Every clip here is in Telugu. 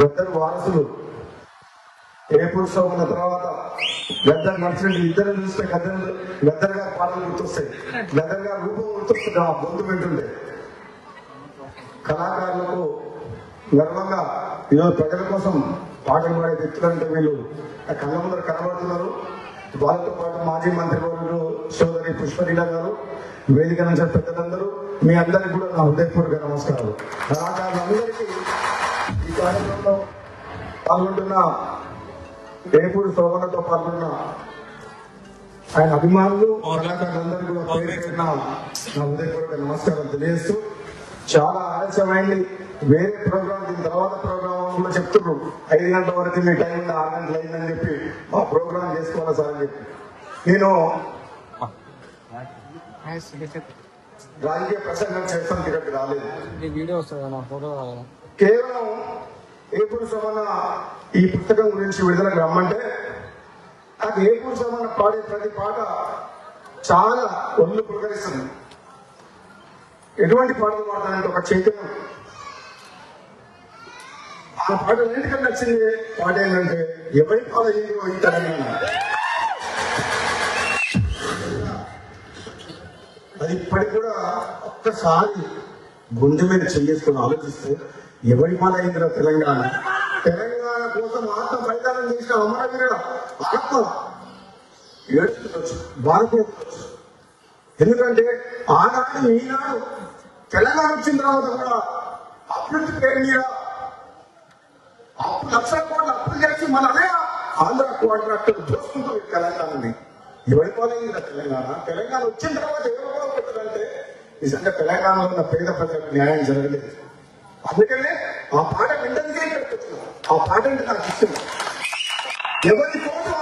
గద్దర్ వారసులు ఏపూర్ శోభన తర్వాత గద్దర్ నడిచిన ఇద్దరు చూస్తే గద్దర్ గారి పాటలు గుర్తొస్తాయి, గద్దర్ గారి రూపం గుర్తొస్తుంది, ఆ గొంతు వింటుండే. కళాకారులకు గర్వంగా ఈరోజు ప్రజల కోసం పాటలు పాడే వ్యక్తులంటే వీళ్ళు కళ్ళ ముందర కనబడుతున్నారు. వాళ్ళతో పాటు మాజీ మంత్రి వర్యులు సోదరి పుష్పలీల గారు, వేదిక నుంచి పెద్దలందరూ, మీ అందరికీ కూడా నా హృదయపూర్వక నమస్కారాలు. కళాకారులందరికీ ఈ కార్యక్రమంలో పాల్గొంటున్న ఏపూరు శోభనతో పాల్గొన్న ఆయన అభిమానులు కళాకారులందరికీ కూడా పేరు నా హృదయపూర్వక నమస్కారం తెలియజేస్తూ, చాలా ఆలస్యమైంది. వేరే ప్రోగ్రామ్ దీని తర్వాత ప్రోగ్రామ్ కూడా చెప్తున్నారు 5 గంటల వరకు మీ టైం ఉంది, 6 గంటలు అయిందని చెప్పి మా ప్రోగ్రామ్ చేసుకోవాలి సార్ అని చెప్పి. నేను రాజకీయ ప్రసంగం చేస్తాను, ఇక్కడికి రాలేదు. కేవలం ఏపూరు శోభన ఈ పుస్తకం గురించి విడుదలకు రమ్మంటే నాకు ఏపూరు శోభన పాడే ప్రతి పాట చాలా ఒళ్ళు పులకరిస్తుంది. ఎటువంటి పాటలు పాడతానంటే ఒక చైతన్యం. ఆ పాట ఎందుకంటే నచ్చింది పాట ఏంటంటే ఎవరి పాట ఏంటో ఈ తెలంగాణ. అది ఇప్పటికి కూడా ఒక్కసారి గుండె మీద చేసుకుని ఆలోచిస్తే ఎవరి పాట అయిందిరా తెలంగాణ. తెలంగాణ కోసం ఆత్మ బలిదానం చేసిన అమరవీరుల ఆత్మ ఏడుస్తుండొచ్చు, బాధపడుతుండొచ్చు. ఎందుకంటే ఆనాడు ఈనాడు తెలంగాణ వచ్చిన తర్వాత కూడా అభివృద్ధి పేరు మీద అప్పుడు 1,00,000 కోట్లు అప్పులు చేసి మన అనే ఆంధ్ర కాంట్రాక్టర్ దోసుకుంటూ తెలంగాణని ఎవరిపోలేదు తెలంగాణ. తెలంగాణ వచ్చిన తర్వాత ఎవరు పెట్టారంటే నిజంగా తెలంగాణలో ఉన్న పేద ప్రజలకు న్యాయం జరగలేదు. అందుకనే ఆ పాట వింటే పెట్టుకున్నాం. ఆ పాట అంటే నాకు ఇష్టం. ఎవరి కోసం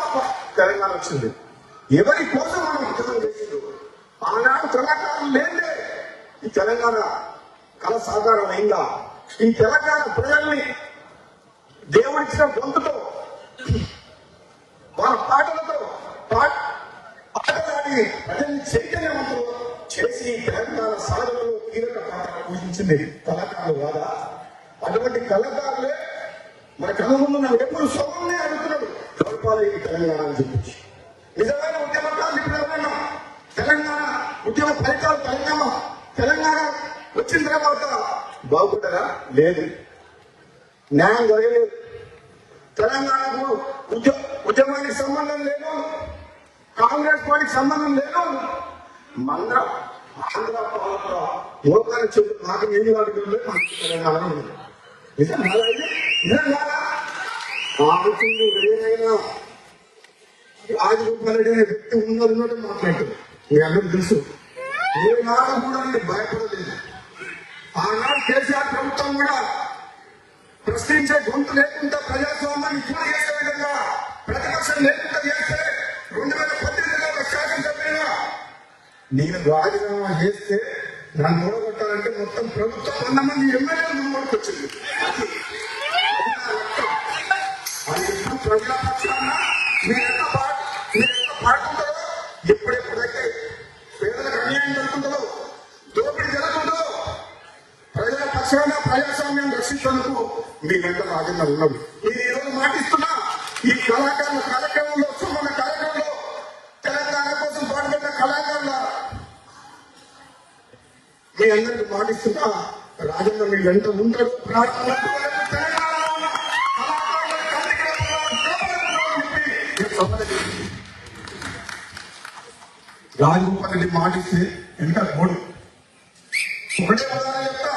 తెలంగాణ వచ్చింది, ఎవరి కోసం మనం ఉద్యమం చేసింది. ఆనాడు కళాకారులు లేదే ఈ తెలంగాణ కళ సాకారం అయిందా? ఈ తెలంగాణ ప్రజల్ని దేవుడిచ్చిన గొంతుతో వాళ్ళ పాటలతో పాటలాడి ప్రజల్ని చైతన్యవంతులు చేసి తెలంగాణ సాధనలో కీలక పాత్ర పూజించింది కళాకారులు కాదా? అటువంటి కళాకారులే మన కళ ముందు ఎప్పుడు సొమ్మే అడుగుతున్నాడు కలపాలి ఈ తెలంగాణ అని చెప్పి. నిజమైన ఉద్యమకాలు ఇప్పుడు తెలంగాణ ఉద్యమ ఫలితాలు తెలంగాణ వచ్చిన తర్వాత బాగుంటారా? లేదు, న్యాయం జరగలేదు. తెలంగాణకు ఉద్యమానికి సంబంధం లేదు, కాంగ్రెస్ పార్టీకి సంబంధం లేదు. ఆంధ్ర పాలన యువకాల చెట్టు నాకు ఏమి అడుగుతుందో తెలంగాణ ఉంది. నిజంగా ఏదైనా రాజగోపాల్ రెడ్డి అనే వ్యక్తి ఉన్నది మాట్లాడుతుంది. మీ అందరూ తెలుసు. ఏనాడు కూడా నేను భయపడలేదు. ఆనాడు కేసీఆర్ ప్రభుత్వం కూడా ప్రశ్నించే గొంతు లేకుండా ప్రజాస్వామ్యాన్ని ఇప్పుడు చేసే విధంగా ప్రతిపక్షం లేకుండా చేస్తే 2018లో ఒక శాసనసభ్యులుగా నేను రాజీనామా చేస్తే నన్ను ఓడగొట్టాలంటే మొత్తం ప్రభుత్వం 100 మంది ఎమ్మెల్యేలు ముందుకు వచ్చింది. అది ఎప్పుడు ప్రజల పక్షాన మీరెంత పాడుతుంటారో, ఎప్పుడెప్పుడైతే పేదలకు అన్యాయం జరుగుతుందో, దోపిడీ జరుగుతుందో, ప్రజల పక్షాన ప్రజాస్వామ్యం రక్షించేందుకు మీ వెంట రాజన్న ఉన్నది. నేను ఈరోజు మాటిస్తున్నా, ఈ కళాకారుల కార్యక్రమంలో సుమన కార్యక్రమంలో తెలంగాణ కోసం పాటుపడిన కళాకారుల మీ అందరికి మాటిస్తున్నా, రాజన్న మీ వెంట ఉంటాడు. రాజగోపాల్ రెడ్డి మాటిస్తే ఎంత మూడు ఒకటే ఉదాహరణ చెప్తా.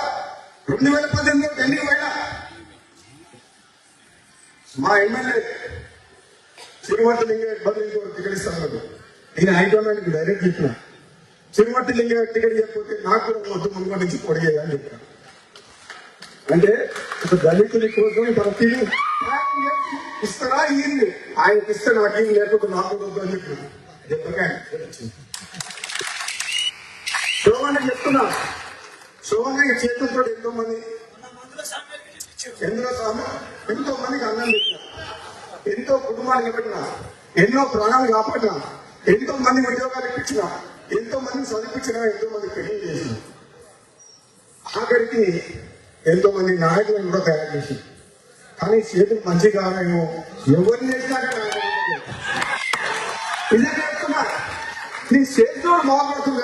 2018లో ఢిల్లీకి పోయినా మా ఎమ్మెల్యే చిరుమర్తి లింగయ్య ఇబ్బంది టికెట్ ఇస్తాను. నేను హైకమాండ్కి డైరెక్ట్ చెప్పిన, చిరుమర్తి లింగయ్య టికెట్ చెప్పకపోతే నాకు కూడా వద్దు, ముందు నుంచి పొడిగేయాలని చెప్పిన. అంటే ఒక దళితుని కోసం తన తిరిగి ఇస్తారా ఈయన్ని ఆయనకి ఇస్తే నాకు ఏం లేకపోతే నాకు వద్దు అని చెప్పిన. శోభన చెప్తున్నా, శోభన చేతులతో ఎంతో మందికి అన్నం పెట్టిన, ఎంతో కుటుంబాన్ని పెట్టిన, ఎన్నో ప్రాణాలు కాపాడిన, ఎంతో మంది ఉద్యోగాలు ఇప్పించిన, ఎంతో మందిని చదివించిన, ఎంతో మంది పెళ్లి చేసిన, ఆఖరికి ఎంతో మంది నాయకులను కూడా తయారు చేసింది. కానీ చేతులు మంచిగా కావాలేమో ఎవరిని చేసినా నిజంగా చెప్తున్నా, నీ చేతితో మాట్లాడుతుంది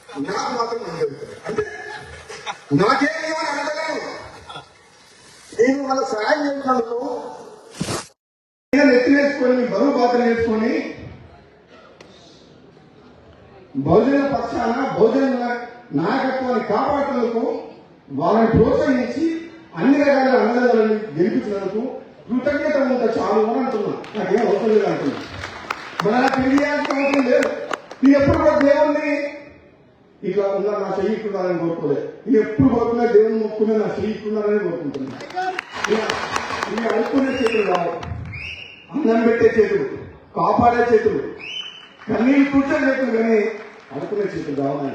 కానీ నాకు మాత్రం జరుగుతుంది. అంటే నాకేమని అనగలను. నేను వాళ్ళ సహాయం చేసినందుకు ఎత్తి నేర్చుకొని బరువు బాధ నేర్చుకొని బహుజన పక్షాన బహుజన నాయకత్వాన్ని కాపాడుతున్నందుకు వాళ్ళని ప్రోత్సహించి అన్ని రకాల అన్నదాలను గెలిపించినందుకు కృతజ్ఞత ఉంటే చాలు అని అంటున్నా. నాకేం అవసరం లేదు అంటున్నా. మన పెళ్లి చేయాల్సిన అవసరం లేదు. నీ ఎప్పుడు కూడా దేవుణ్ణి ఇట్లా ఉన్నా నా చెయ్యిస్తున్నారని కోరుకోలేదు. నీ ఎప్పుడు కోరుకున్నా దేవుని మొక్కునే నా చెయ్యిస్తున్నారని కోరుకుంటున్నా. ఇవి అనుకునే చేతులు కావు, అన్నం పెట్టే చేతులు, కాపాడే చేతులు, కన్నీళ్ళు కూర్చొని చేతులు కానీ అనుకునే చేతులు కావాలి.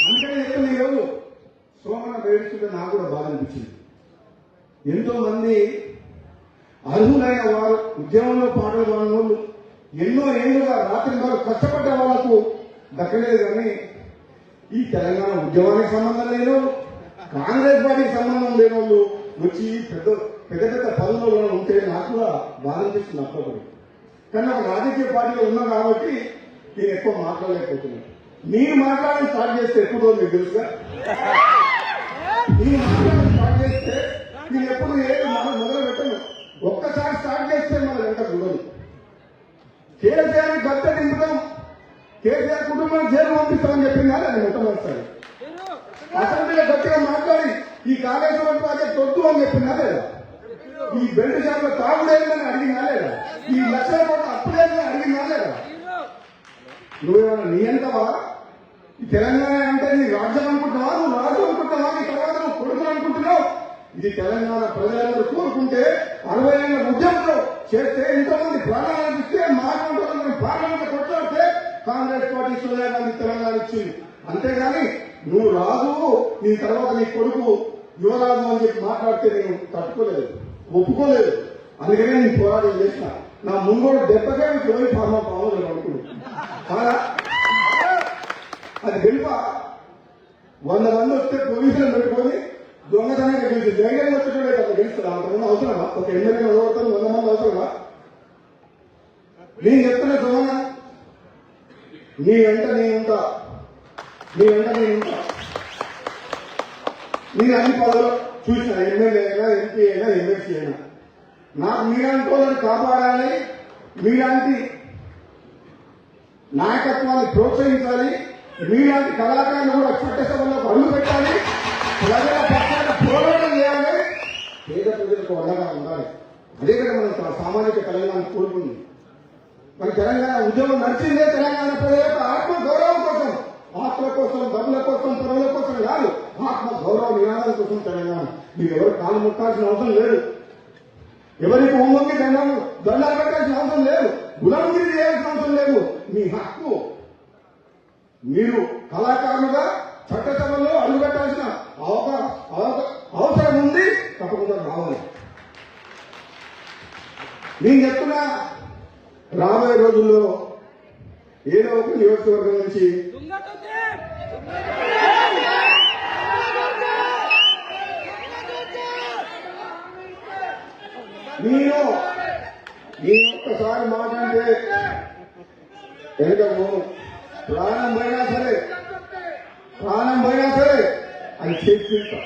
అందుకనే చెప్తున్నా ఈరోజు సోమన బయలుస్తుంటే నాకు కూడా బాధ అనిపించింది. ఎంతో మంది అర్హులైన వారు ఉద్యమంలో పాటలు పాడిన వాళ్ళు ఎన్నో ఏళ్ళుగా రాత్రి వారు కష్టపడ్డ వాళ్లకు దక్కలేదు. కానీ ఈ తెలంగాణ ఉద్యమానికి సంబంధం లేని వాళ్ళు, కాంగ్రెస్ పార్టీకి సంబంధం లేని వాళ్ళు వచ్చి పెద్ద పెద్ద పెద్ద పనుల్లో ఉంటే నాకు కూడా బాధ అనిపిస్తుంది అప్పుడప్పుడు. కానీ ఒక రాజకీయ పార్టీలో ఉన్నా కాబట్టి నేను ఎక్కువ మాట్లాడలేకపోతున్నాను. నేను మాట్లాడడం స్టార్ట్ చేస్తే ఎప్పుడో మీకు తెలుసుగా, నేను మాట్లాడడం స్టార్ట్ చేస్తే నేను ఎప్పుడు ఏది మొదలు పెట్టను. ఒక్కసారి స్టార్ట్ చేస్తే మన వెంట చూడదు. కేసీఆర్ గట్ట నింపుతాం, కేసీఆర్ కుటుంబాన్ని జైలు పంపిస్తామని చెప్పింది కానీ అది మొట్టమొదటిసారి అసెంబ్లీలో గట్టిగా మాట్లాడి ఈ కాళేశ్వరం ప్రాజెక్ట్ వద్దు అని చెప్పిందా లేదా? ఈ బెల్ట్ షాప్లో తాగుడేందని అడిగిందా లేదా? ఈ లక్షల కోట్ల అప్పుడేందని అడిగిందా లేదా? నువ్వేమన్నా నీ అంతవా? ఈ తెలంగాణ అంటే నీ రాజ్యం అనుకుంటున్నావా? నువ్వు రాజు అనుకుంటున్నావా? నీ తర్వాత నువ్వు కొడుకులు అనుకుంటున్నావు? ఇది తెలంగాణ ప్రజలందరూ కోరుకుంటే 60 ఏళ్ల ఉద్యమంలో చేస్తే ఇంతమంది ప్రాణాలను ఇస్తే మాట్లాడుతున్న పార్లమెంట్ కొట్లాడితే కాంగ్రెస్ పార్టీ సోనియా గాంధీ తెలంగాణ ఇచ్చింది. అంతేగాని నువ్వు రాజు, నీ తర్వాత నీ కొడుకు యువరాజు అని చెప్పి మాట్లాడితే నేను తట్టుకోలేదు, ఒప్పుకోలేదు. అందుకనే నేను పోరాటం చేసిన. నా ముందు దెబ్బకే పోయి ఫార్మా పావులు అనుకుంటు కాదా? అది గెలుప 100 మంది వస్తే పోలీసులను పెట్టుకొని దొంగతనంగా గెలిచి ధైర్యం వచ్చేటోడే కదా గెలుస్తుంది. అంతమంది అవసరమా? ఒక ఎమ్మెల్యే ఓడతాను 100 మంది అవసరమా? నేను చెప్తున్నా సోమన్న, నీ వెంట నేనుంటా, నీ వెంట నేనుంటా. నేను అన్ని పదవులు చూసిన, ఎమ్మెల్యే అయినా, ఎంపీ అయినా, ఎమ్మెల్సీ అయినా. నాకు మీలాంటి వాళ్ళని కాపాడాలి, మీలాంటి నాయకత్వాన్ని ప్రోత్సహించాలి, మీలాంటి కళాకారులు కూడా చట్టసభలో అడుగు పెట్టాలి, ప్రజల పక్షాన పోరాటం చేయాలి, పేద ప్రజలకు అండగా ఉండాలి. అదే కదా మనం సామాజిక తెలంగాణ కోరుకుంది. మన తెలంగాణ ఉద్యమం నడిచిందే తెలంగాణ ప్రజల యొక్క ఆత్మ గౌరవం కోసం, ఆత్మ కోసం, డబ్బుల కోసం, పనుల కోసం కాదు, ఆత్మ గౌరవ నినాదాల కోసం తెలంగాణ. మీరు ఎవరు కాలు ముట్టాల్సిన అవసరం లేదు, ఎవరికి ఒంగొంగి దండాలు పెట్టాల్సిన అవసరం లేదు, గులాంగిరి చేయాల్సిన అవసరం లేదు. మీ హక్కు. మీరు కళాకారులుగా చట్టసభలో అడుగుపెట్టాల్సిన అవసరం ఉంది, తప్పకుండా రావాలి. నేను చెప్తున్నా, రాబోయే రోజుల్లో ఏదో ఒక నియోజకవర్గం నుంచి నేను ఒక్కసారి మాట్లాడితే ఎందుకు ప్రాణం పోయినా సరే అని చేస్తా.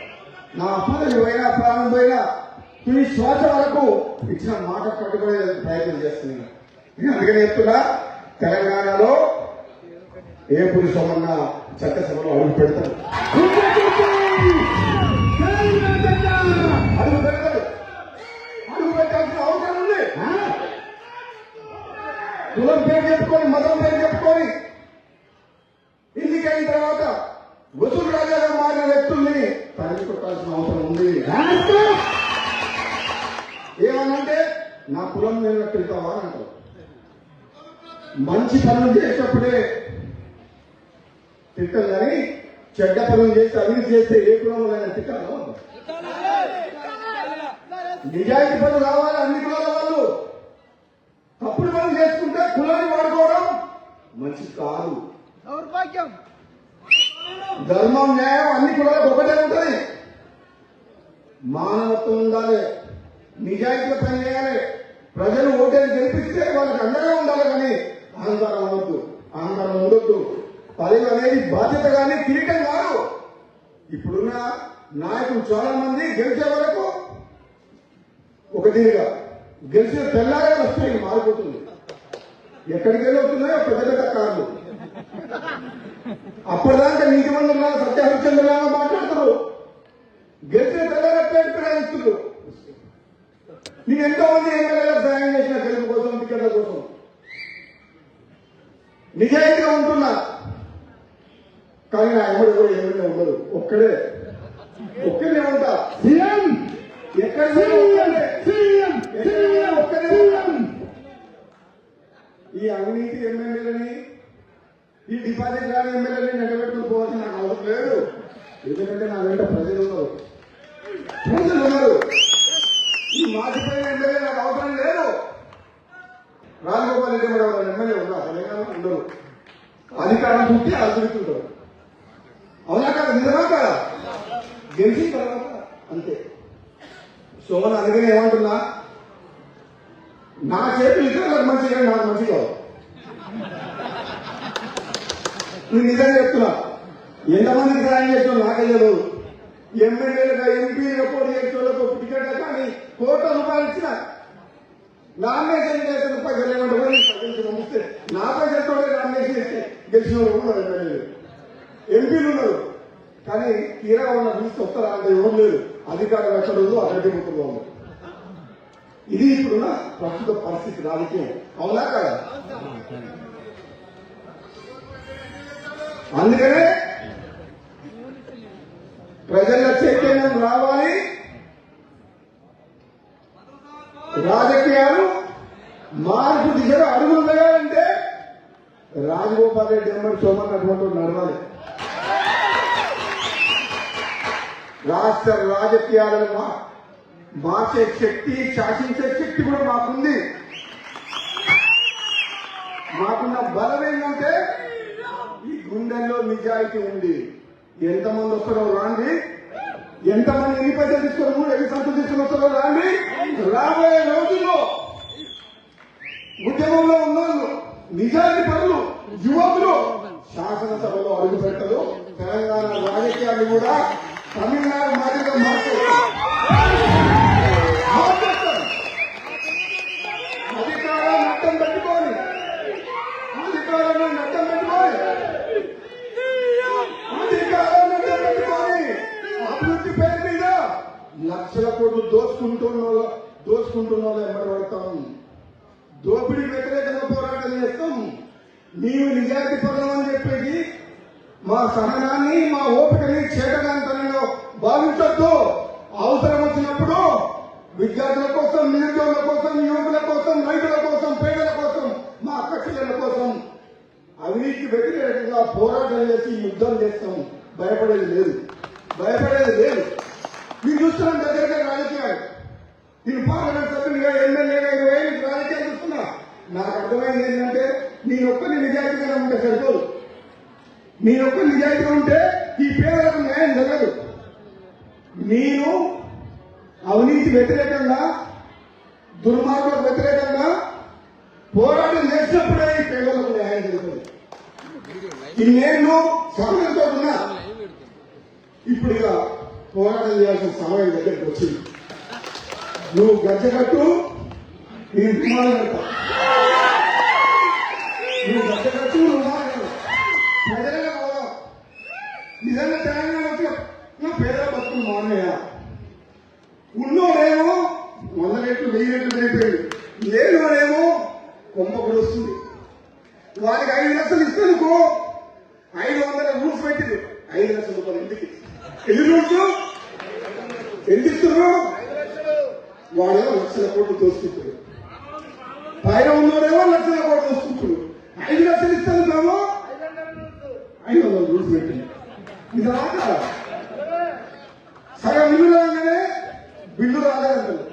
నా పదవి పోయినా, ప్రాణం పోయినా, ఈ శ్వాస వరకు ఇచ్చిన మాట పట్టుకునే ప్రయత్నం చేస్తున్నాను. అందుకని చెప్తున్నా, తెలంగాణలో ఏ పురుషమన్నా చట్టసభలో అడుగు పెడతారు, అడుగు పెట్టాల్సిన అవసరం ఉంది. కులం పేరు చెప్పుకొని, మతం పేరు చెప్పుకొని ఎన్నికైన తర్వాత వసూలు రాజాగా మారిన వ్యక్తుల్ని తరిమి కొట్టాల్సిన అవసరం ఉంది. ఏమనంటే నా కులం మీద తింటావా అని అంటారు. మంచి పనులు చేసేటప్పుడే తిట్టం కానీ చెడ్డ పనులు చేస్తే అభివృద్ధి చేస్తే ఏ కులంలో తిట్టాలో. నిజాయితీ పనులు కావాలి అన్ని కులాల వాళ్ళు. తప్పుడు పనులు చేసుకుంటే కులాన్ని వాడుకోవడం మంచిది కాదు. దౌర్భాగ్యం. ధర్మం, న్యాయం అన్ని కులాలకు ఒకటే ఉంటుంది. మానవత్వం ఉండాలి, నిజాయితీగా పనిచేయాలి. ప్రజలు ఓటేసి గెలిపిస్తే వాళ్ళకి అండగా ఉండాలి. కానీ అహంకారం అనొద్దు, అహంకారం ఉండొద్దు. పదవి అనేది బాధ్యత కానీ కిరీటం కాదు. ఇప్పుడున్న నాయకులు చాలా మంది గెలిచే వరకు ఒక తీరుగా, గెలిచిన తెల్లారే వస్తాయి, మారిపోతుంది. ఎక్కడికి వెళ్ళి వస్తున్నాయో పెద్ద పెద్ద కార్లు. అప్పటిదాకా నీతి మందులా సత్యహరిచంద్రలాగా మాట్లాడతారు, గెలిచిన తెల్లారే ఇస్తున్నారు. నీకు ఎంతో మంది ఎమ్మెల్యేలకు సాయం చేసిన గెలుపు కోసం, టికెట్ల కోసం నిజాయితీగా ఉంటున్నా. కానీ నా ఎమ్మడి కూడా ఏమైనా ఉండదు, ఒక్కడే ఉంటా. సీఎం ఎక్కడ ఈ అవినీతి ఎమ్మెల్యేలని, ఈ డిపాజిట్ రాని ఎమ్మెల్యేలని నిలబెట్టుకుని పోవాల్సిన నాకు అవసరం లేదు. ఎందుకంటే నా వెంట ప్రజలు ఉన్నారు. ఈ మాటిపోయిన ఎమ్మెల్యే నాకు అవసరం లేదు. రాజగోపాల్ రెడ్డి కూడా ఎమ్మెల్యే ఉన్నారు, తెలంగాణ ఉండరు. అధికారం చూస్తే అదురుతుంటారు. అవునా కాదు, నిజమా కాదా? గెలిచిన తర్వాత అంతే. సోమన్ అందుకని ఏమంటున్నా, నా చేతులు ఇతరులకు మంచిగా, నాకు మంచి కాదు. నేను నిజంగా చెప్తున్నా, ఎంతమందికి సాయం చేస్తున్నా నాకయ్యదు. ఎమ్మెల్యేలుగా, ఎంపీలుగా పోటీ చేసేవాళ్ళకు టికెట్ కానీ కోట్ల రూపాయలు ఇచ్చిన నామినేషన్ చేసే రూపాయలు పంపిస్తే నా పైసలతో నామినేషన్ చేస్తే గెలిచిన వాళ్ళు ఉన్నారు, ఎమ్మెల్యేలు ఎంపీలు ఉన్నారు. కానీ తీరా ఉన్న పిలిస్తే వస్తారా అంటే ఎవరు లేదు. అధికారం ఎక్కడ ఉందో అక్కడికి పోతుందో ఉంది. ఇది ఇప్పుడున్న ప్రస్తుత పరిస్థితి రాజకీయం. అవునా కదా? అందుకనే ప్రజల చైతన్యం రావాలి, రాజకీయాలు మార్పు దిశగా అడుగులు వేయాలంటే రాజగోపాల్ రెడ్డి ఎమ్మడి సోమన్ అటువంటి నడవాలి. రాష్ట్ర రాజకీయాలను మార్చే శక్తి, శాసించే శక్తి కూడా మాకుంది. మాకున్న బలం ఏంటంటే ఈ గుండెల్లో నిజాయితీ ఉంది. ఎంతమంది వస్తారో రాండి, ఎంతమంది ఎన్ని పైసలు తీసుకున్నాము, ఎన్ని సంతులు తీసుకుని వస్తారో రాండి. రాబోయే రోజుల్లో ఉద్యమంలో ఉన్నోళ్ళు, నిజాయితీ పనులు, యువకులు శాసనసభలో అడుగు పెట్టదు. తెలంగాణ రాజకీయాలు కూడా తమిళనాడు మాదిరిగా మార్చేస్తారు. అధికారాన్ని అడ్డం పెట్టుకోని అభివృద్ధి పేరు మీద లక్షల కోట్లు దోచుకుంటున్న వాళ్ళు ఎమ్మడి పడతాం. దోపిడీ వ్యతిరేకంగా పోరాటం చేస్తాం. నీవు నిజాయితీ పదం అని చెప్పేసి మా సహనాన్ని, మా ఓపికని చేతగాంతనంలో భావించొద్దు. అవసరం వచ్చినప్పుడు విద్యార్థుల కోసం, నిరుద్యోగుల కోసం, యువకుల కోసం, రైతుల కోసం, పేదల కోసం, మా అక్క చెల్లెల కోసం అవినీతికి వ్యతిరేకంగా పోరాటం చేసి యుద్ధం చేస్తాం. భయపడేది లేదు. నేను చూస్తున్నాను దగ్గర రాజకీయాలు. నేను పార్లమెంట్ సభ్యునిగా, ఎమ్మెల్యేగా 20 ఏళ్ళకి రాజకీయాలు చూస్తున్నా. నాకు అర్థమైంది ఏంటంటే నేను ఒక్కరిని నిజాయితీగా ఉంటే సరిపోదు. నేను ఒక్కరి నిజాయితీగా ఉంటే ఈ పేదలకు న్యాయం జరగదు. నేను అవినీతి వ్యతిరేకంగా, దుర్మార్గులకు వ్యతిరేకంగా పోరాటం చేసినప్పుడే ఈ పేదలకు న్యాయం జరుగుతుంది. ఇన్నేళ్ళు సమయంతో ఉన్నా, ఇప్పుడు ఇక పోరాటం చేయాల్సిన సమయం దగ్గరికి వచ్చింది. నువ్వు గజ్జ కట్టు, నేను రుమాలు కట్ట. నువ్వు గజ్జ కట్టు, రుమాలు కట్టు. ప్రజలుగా పోదాం. నిజంగా తెలంగాణ వచ్చి పేదల బతుకులు మానేయా. ఉన్నోడేమో 100 రెట్లు 1000 రెట్లు పెరిగిపోయింది, లేనివాడేమో కొంప వస్తుంది. వారికి 5 లక్షలు ఇస్తానుకో, 500 రూల్స్ పెట్టింది. 5 లక్షల రూపాయలు ఇంటికి ఎన్ని రూల్స్ ఎంత ఇస్తున్నారు? వాడేమో లక్షల కోట్లు దోసుకుంటారు. పైన ఉన్నోడేమో లక్షల కోట్లు దోసుకుంటారు. 5 లక్షలు ఇస్తానుకేమో 500 రూల్స్ పెట్టింది. ఇది రాక సగం ఇల్లు రాగానే బిల్లు రాలేదంటారు.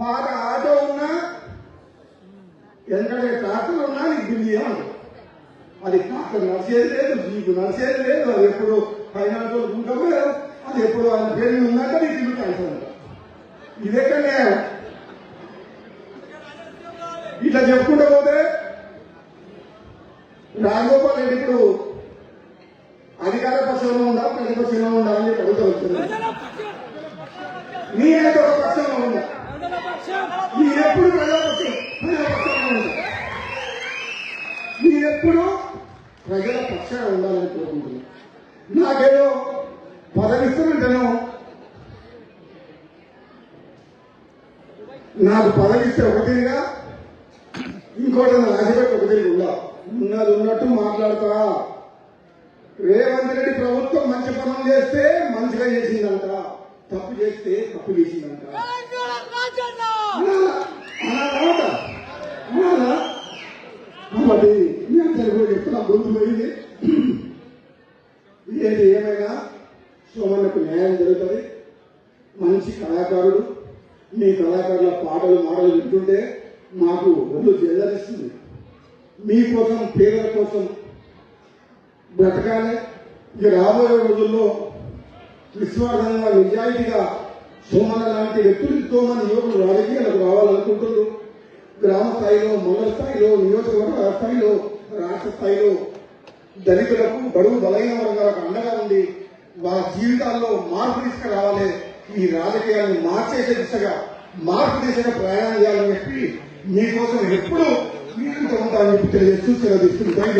పాత ఆటో ఉన్నా, ఎందుకంటే ట్రాక్టర్ ఉన్నా నీకు బిల్లు ఏమంటారు. అది ట్రాక్టర్ నడిచేది లేదు, జీపు నడిచేది లేదు. అది ఎప్పుడు ఫైనాన్స్ ఉంటారు. అది ఎప్పుడు ఆయన పేరు మీద ఉన్నాక నీకు ఇల్లు క్యాన్సర్ అంట. ఇదెక్కడనే ఇట్లా చెప్పుకుంటూ పోతే రాజగోపాల్ రెడ్డి ఇప్పుడు అధికార పక్షంలో ఉండాలి, ప్రతిపక్షంలో ఉండాలని చెప్పి అడుగుతూ వచ్చింది. నీ అనేది ఒక పక్షంలో ఉందా? మీరెప్పుడు ప్రజాపక్షంలో ఉందా? మీరెప్పుడు ప్రజల పక్షాన ఉండాలని కోరుకుంటున్నాను. నాకేదో పదవిస్తున్నట్టేనో, నాకు పదవిస్తే ఒకటిగా ఇంకోటి రాజపెట్టి ఒకటి ఉందా? ఉన్నది ఉన్నట్టు మాట్లాడతా. రేవంత్ రెడ్డి ప్రభుత్వం మంచి పనులు చేస్తే మంచిగా చేసిందంట, తప్పు చేస్తే తప్పు చేసిందంట. కాబట్టి మీ అందరికీ కూడా చెప్తున్నా, గొంతు పోయింది. ఏది ఏమైనా సోమన్నకు న్యాయం జరుగుతుంది. మంచి కళాకారుడు, మీ కళాకారుల పాటలు మాటలు వింటుంటే మాకు ఒళ్ళు జేదరిస్తుంది. మీకోసం, పేదల కోసం బ్రతకాలి. ఇక రాబోయే రోజుల్లో నిస్వార్థంగా, నిజాయితీగా సోమన్న లాంటి వ్యక్తులు ఎంతో మంది యువకులు రాజకీయాలకు రావాలనుకుంటున్నారు. గ్రామ స్థాయిలో, మండల స్థాయిలో, నియోజకవర్గ స్థాయిలో, రాష్ట్ర స్థాయిలో దళితులకు, బడుగు బలైన వర్గాలకు అండగా ఉండి వారి జీవితాల్లో మార్పు తీసుకురావాలి. ఈ రాజకీయాలను మార్చేసే దిశగా, మార్పు దిశగా ప్రయాణం చేయాలని చెప్పి మీకోసం ఎప్పుడు మీ అంతా ఉంటామని చెప్పి తెలియజేస్తూ సెలవు తీసుకుంటాం.